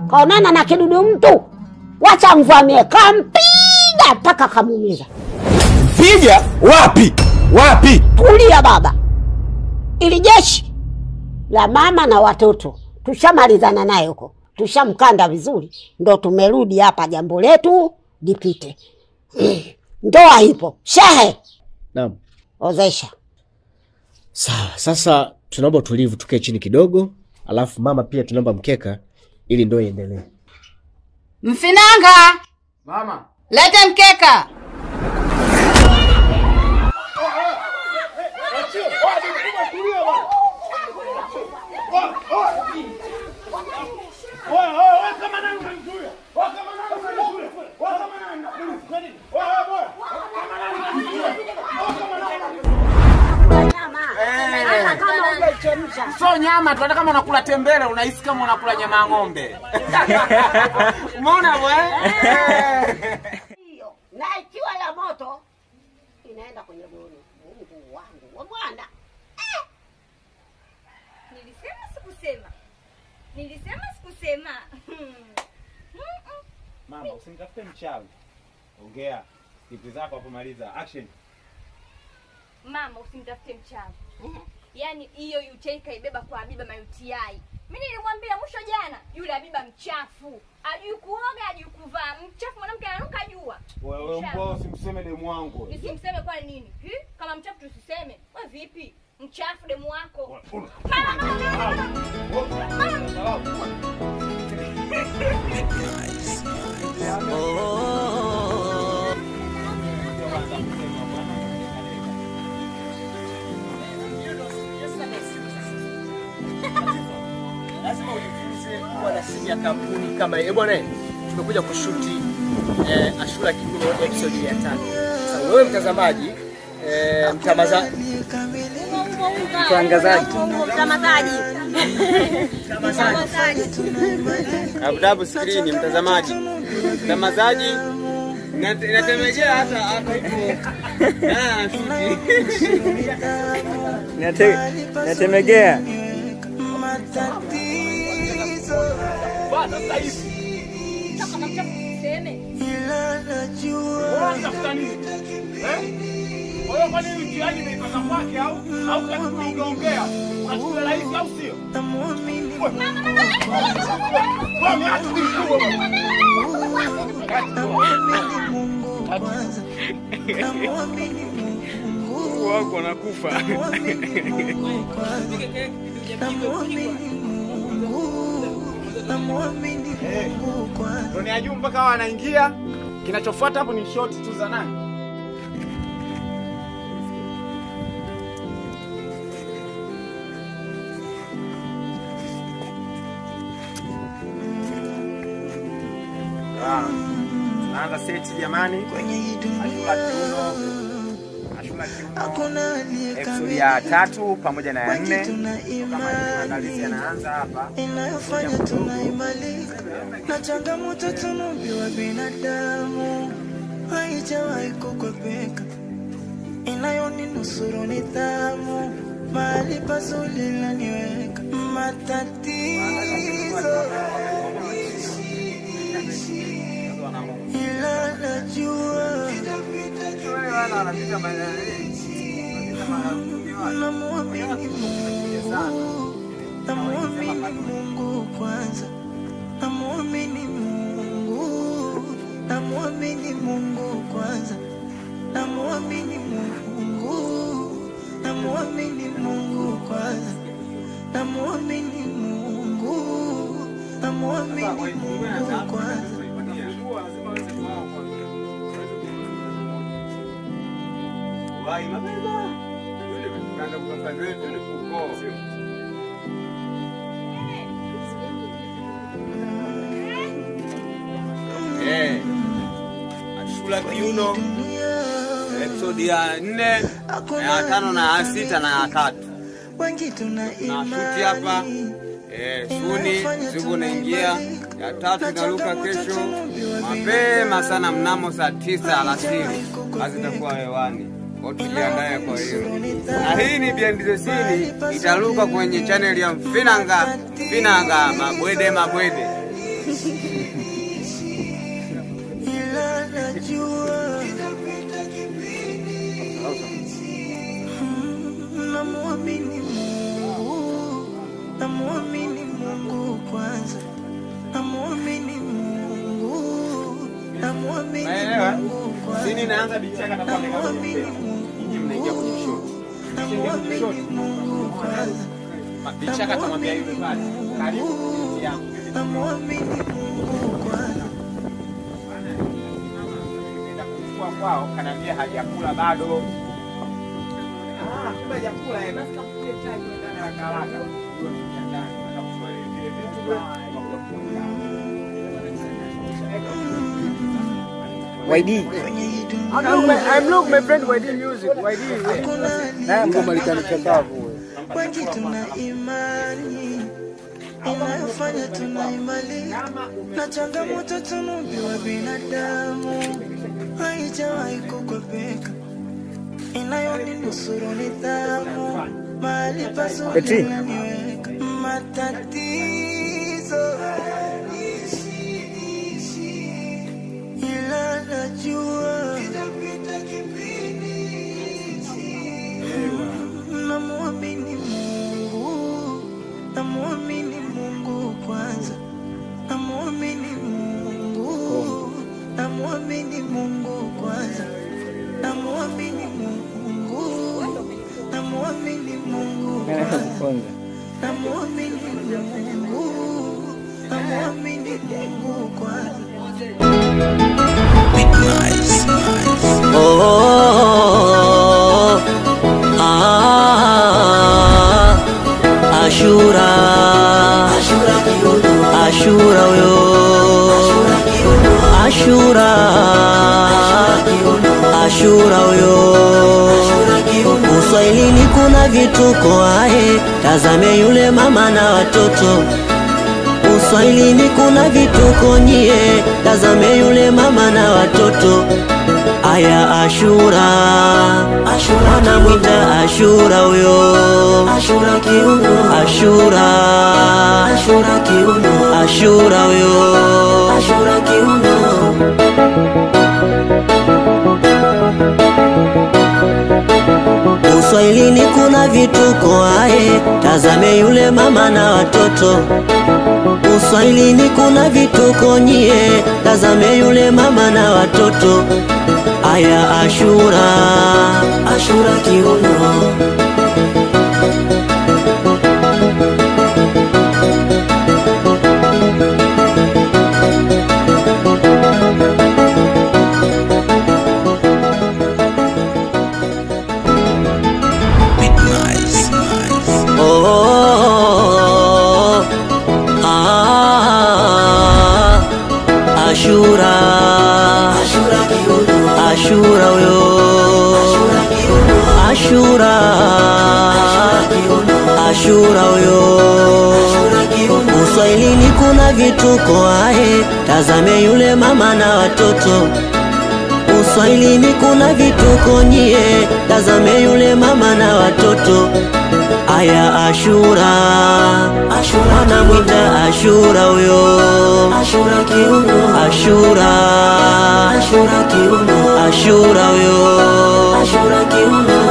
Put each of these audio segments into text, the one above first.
Kaonana na kidudu mtu. Wacha mvamie, kampiga mpaka kamuumiza. Piga wapi? Wapi? Tulia baba. Ili jeshi la mama na watoto tushamalizana naye huko. Tushamkanda vizuri. Ndo tumerudi hapa jambo letu lipite. Ndoa ipo. Shehe. Naam. Ozesha. Sawa, sasa tunaomba utulivu, tukae chini kidogo, alafu mama pia tunaomba mkeka ili ndoa iendelee. Mfinanga! Mama. Lete mkeka. So nyama tu, hata kama unakula tembele unahisi kama unakula nyama ya ng'ombe. Umeona bwana? Hiyo. Na ikiwa ya moto inaenda kwenye goni. Mungu wangu wa Bwana. Nilisema sikusema. Nilisema sikusema. Mama, usinitafute mchawi. Ongea. Sipi zako hapo, maliza. Action. Mama, usimtafute mchawi. Yaani hiyo UTI kaibeba kwa Habiba mayutiai. Mimi nilimwambia mwisho jana, yule Habiba mchafu. Ajui kuoga, ajui kuvaa. Mchafu mwanamke ananuka jua. Wewe mbona usimseme demu wangu? Nisimseme kwa nini? Kama mchafu tusiseme. Wewe vipi? Mchafu demu wako. Lazima ujifunze kuwa na simu ya kampuni kama hiyo bwana. Tumekuja kushuti Ashura Kibuno episode ya 5. Sasa wewe mtazamaji, Abdabu screen mtazamaji. Mtazamaji natemejea hata hivyo. Natemegea. Bado sasa hivi. Kama mchafu tusiseme. Unatafuta nini? Wewe kwa nini mtiaji umepata kwake au kama ungeongea? Unachukua rahisi au sio? Wako nakufa. Ndio ajue mpaka wanaingia. Kinachofuata hapo ni short tu za nani? Naanza seti jamani. Episode ya 3 pamoja na ya 4. Kama maandalizi yanaanza hapa. Inayofanya tunaimaliza na changamoto tunaambiwa binadamu haijawahi kukwepeka, inayoninusuru nidhamu mahali pazuri laniweka matatizo ila najua namuamini Mungu kwanza, namuamini Mungu, namuamini Mungu kwanza, namuamini Mungu, namuamini Mungu kwanza, namuamini Mungu, namuamini Mungu kwanza. Vai mapema. Yule mkanda kufanya wewe ni kuko. Ashura Kibuno episode ya 4, ya 5 na 6 na ya 3. Wengi tunaimani. Na shuti hapa Suni siku naingia ya 3 inaruka kesho mapema sana mnamo saa 9 alasiri. Kazi itakuwa hewani. Watu jiandae kwa hiyo. Na hii ni Behind the Scene itaruka kwenye channel ya Mfinanga Mabwede. ila najua namuamini Mungu, namuamini Mungu kwanza, namuamini Mungu, namuamini Mungu kwanza. Sini naanza bichaka na kwa Namuamini nyinyi mnaingia kwenye shoti. namuamini Mungu kwanza, Bichaka tamwambia yule pale. Karibu yangu. namuamini Mungu kwanza. Nenda kuchukua kwao kanaambia hajakula bado. Kumbe hajakula basi kafutie chai ndani ya karaka. Ndio ni ndani. Atakuchukua vile vitu kwa kufunga. YD. I'm look my friend YD music. YD. Ngoma likanikavu. Wengi tuna imani inayofanya tunaimalika na changamoto tumeumbiwa binadamu, haijawahi kukwepeka, inayoninusuru nidhamu, mahali pazuri unaniweka. Matatizo ila najua namuamini Mungu, namuamini Mungu kwanza, namuamini Mungu, namuamini Mungu kwanza, namuamini Mungu, namuamini Mungu kwanza, namuamini Mungu, namuamini Mungu kwanza. Ashura, Ashura yo, Ashura, Ashura yo. Uswahilini kuna vituko ahe, tazame yule mama na watoto. Uswahilini kuna vituko nyie, tazame yule mama na watoto. Aya Ashura, Ashura namwita Ashura huyo, Ashura kiuno, Ashura, Ashura kiuno, Ashura huyo, Ashura kiuno. Uswahilini kuna vituko ahe, tazame yule mama na watoto. Uswahilini kuna vituko nyie, tazame yule mama na watoto. Aya Ashura, Ashura kiuno. Ashura, Ashura kiuno, Ashura yo, Ashura, Ashura yo. Uswahilini kuna vituko ahe, tazame yule mama na watoto. Uswahilini kuna vituko nyie, tazame yule mama na watoto. Aya Ashura, Ashura namwita Ashura huyo, Ashura kiuno, Ashura, Ashura kiuno, Ashura huyo, Ashura kiuno.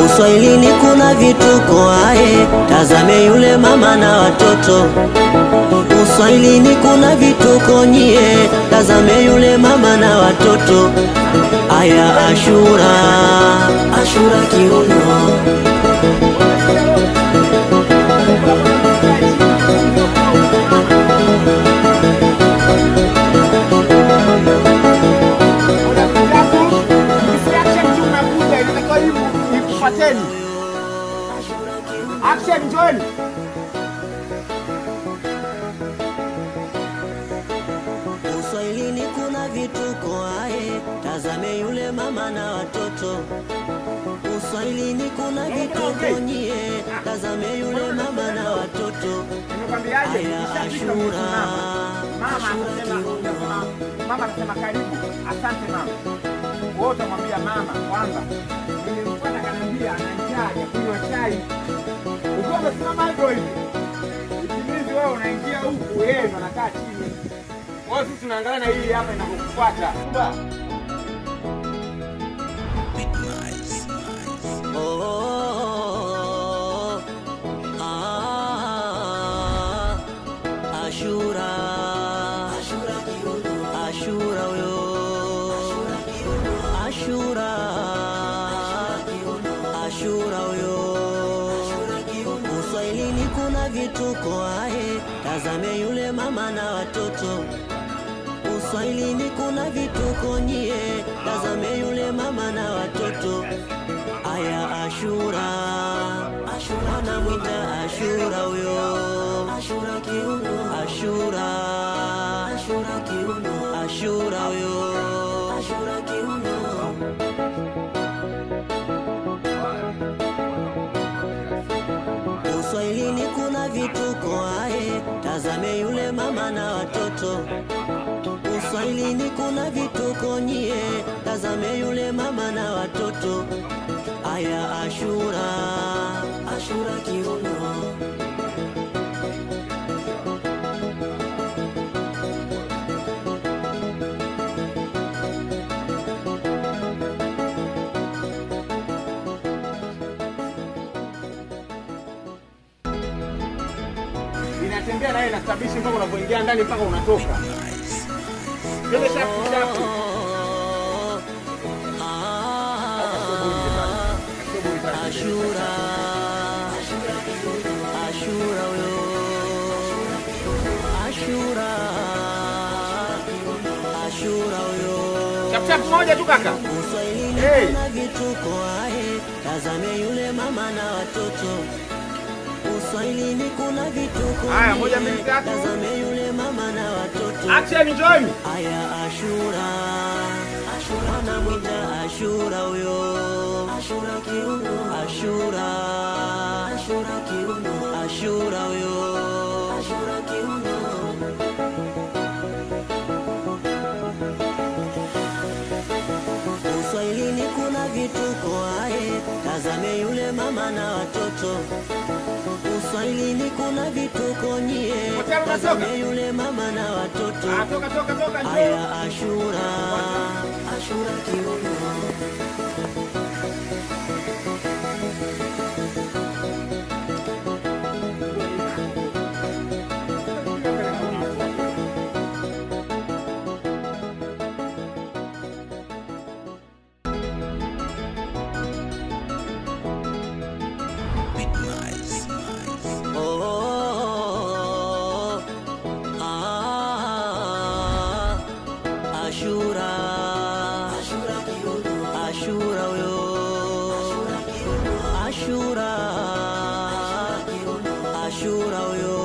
Uswahilini kuna vituko ahe, tazame yule mama na watoto. Uswahilini kuna vituko nyie, tazame yule mama na watoto. Aya Ashura, Ashura kiuno. Action John. Uswahilini kuna vituko ahe, tazame yule mama na watoto. Uswahilini kuna vituko nyie, tazame yule mama na watoto. Aya Ashura, Mama anasema karibu. Asante mama. Wote mwambia mama kwamba nilimfuata kanambia ana njaa ya kunywa chai. kama hivyo hivi. Ikimizi wewe unaingia huku, yeye ndo anakaa chini. Kwa sisi tunaangalia na hili hapa inakufuata. Ashura, Ashura huyo, Ashura, Ashura huyo. Uswahilini kuna vituko ae, tazame yule mama na watoto. Uswahilini kuna vituko nyie, tazame yule mama na watoto. Aya Ashura, Ashura namwita Ashura huyo, Ashura kiuno, Ashura, Ashura kiuno, Ashura huyo, Ashura kiuno. Uswahilini kuna vituko ae, tazame yule mama na watoto. Uswahilini kuna vituko nyie, tazame yule mama na watoto. Aya Ashura, Ashura kiuno. Ninatembea naye na sabishi mpaka unapoingia ndani mpaka unatoka. Twende shafu shafu. Ashura, Ashura huyo, Ashura, Ashura huyo. Chapu moja tu kaka. Uswahilini kuna vituko ae, tazame yule mama na watoto. Uswahilini kuna vituko. Haya moja mbili tatu. Tazame yule mama na watoto. Action join. Aya Ashura, Ashura namwita Ashura huyo, Ashura kiuno, Ashura, Ashura kiuno, Ashura huyo, Ashura kiuno. Uswahilini kuna vituko ae, tazame yule mama na watoto. Uswahilini kuna vituko nyie, tazame yule mama na watoto. Toka. Aya Ashura, Ashura kiuno. Ashura, Ashura huyo, Ashura, Ashura huyo.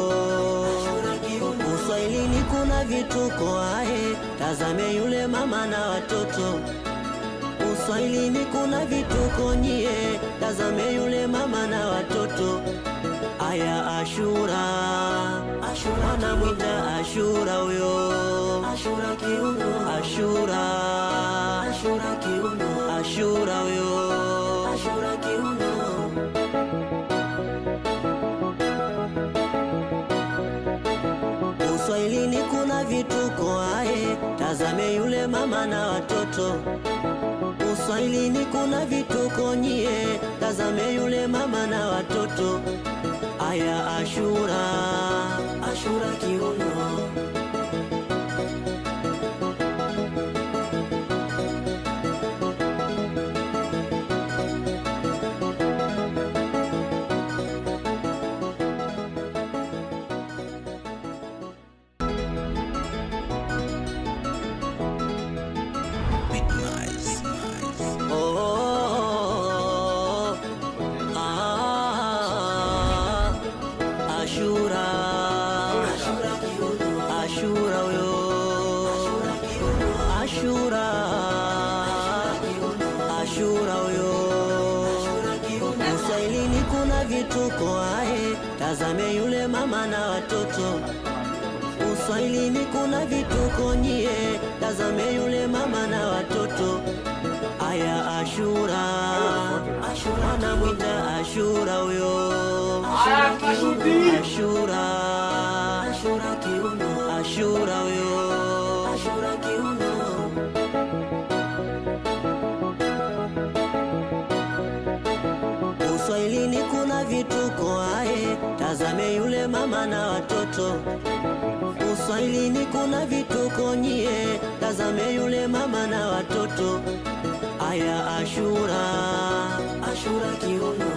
Uswahilini kuna vituko ae, tazame yule mama na watoto. Uswahilini kuna vituko nyie, tazame yule mama na watoto. Aya Ashura, Ashura namwita Ashura huyo, Ashura kiuno, Ashura, Ashura kiuno, Ashura huyo, Ashura kiuno. Uswahilini kuna vituko ae, tazame yule mama na watoto. Uswahilini kuna vituko nyie, tazame yule mama na watoto. Aya Ashura, Ashura kiuno. Ashura, Ashura huyo, Ashura, Ashura huyo. Uswahilini kuna vituko ae, tazame yule mama na watoto. Uswahilini kuna vituko nyie, tazame yule mama na watoto. Aya Ashura, Ashura namwita Ashura huyo, Ashura Ashura, Ashura kiuno, Ashura huyo, Ashura kiuno. Uswahilini kuna vituko ae, tazame yule mama na watoto. Uswahilini kuna vituko nyie, tazame yule mama na watoto. Aya Ashura, Ashura kiuno,